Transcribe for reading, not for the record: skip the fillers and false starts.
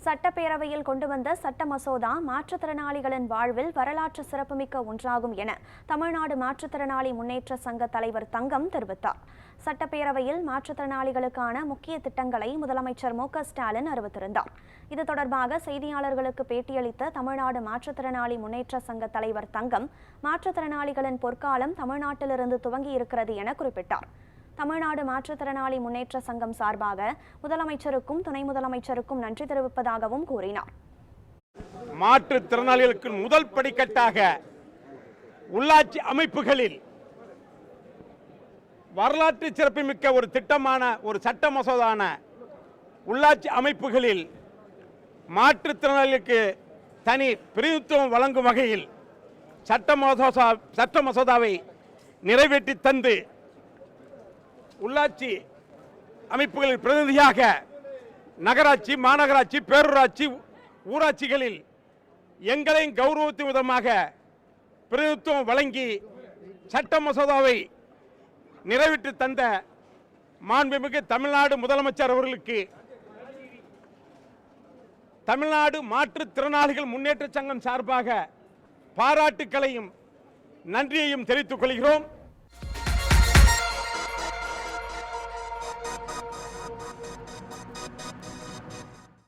சட்டப்பேரவையில் கொண்டு வந்த சட்ட மசோதா மாற்றுத்திறனாளிகளின் வாழ்வில் வரலாற்று சிறப்புமிக்க ஒன்றாகும் என தமிழ்நாடு மாற்றுத்திறனாளி முன்னேற்ற சங்க தலைவர் தங்கம் தெரிவித்தார். சட்டப்பேரவையில் மாற்றுத்திறனாளிகளுக்கான முக்கிய திட்டங்களை முதலமைச்சர் மு.க.ஸ்டாலின் அறிவித்திருந்தார். இது தொடர்பாக செய்தியாளர்களுக்கு பேட்டியளித்த தமிழ்நாடு மாற்றுத்திறனாளி முன்னேற்ற சங்க தலைவர் தங்கம், மாற்றுத்திறனாளிகளின் பொற்காலம் தமிழ்நாட்டிலிருந்து துவங்கியிருக்கிறது என குறிப்பிட்டார். தமிழ்நாடு மாற்றுத்திறனாளி முன்னேற்ற சங்கம் சார்பாக முதலமைச்சருக்கும் துணை முதலமைச்சருக்கும் நன்றி தெரிவிப்பதாகவும் கூறினார். மாற்றுத்திறனாளிகளுக்கு முதல் படிக்கட்டாக உள்ளாட்சி அமைப்புகளில் வரலாற்று சிறப்புமிக்க ஒரு திட்டமான ஒரு சட்ட மசோதான உள்ளாட்சி அமைப்புகளில் மாற்றுத்திறனாளிகளுக்கு தனி பிரதிநிதித்துவம் வழங்கும் வகையில் சட்ட மசோதாவை நிறைவேற்றி தந்து உள்ளாட்சி அமைப்புகளில் பிரதிநிதியாக நகராட்சி, மாநகராட்சி, பேரூராட்சி, ஊராட்சிகளில் எங்களையும் கௌரவிக்கும் விதமாக பிரதிநிதித்துவம் வழங்கி சட்ட மசோதாவை நிறைவேற்றி தந்த மாண்புமிகு தமிழ்நாடு முதலமைச்சர் அவர்களுக்கு தமிழ்நாடு மாற்றுத்திறனாளிகள் முன்னேற்ற சங்கம் சார்பாக பாராட்டுக்களையும் நன்றியையும் தெரிவித்துக் கொள்கிறோம்.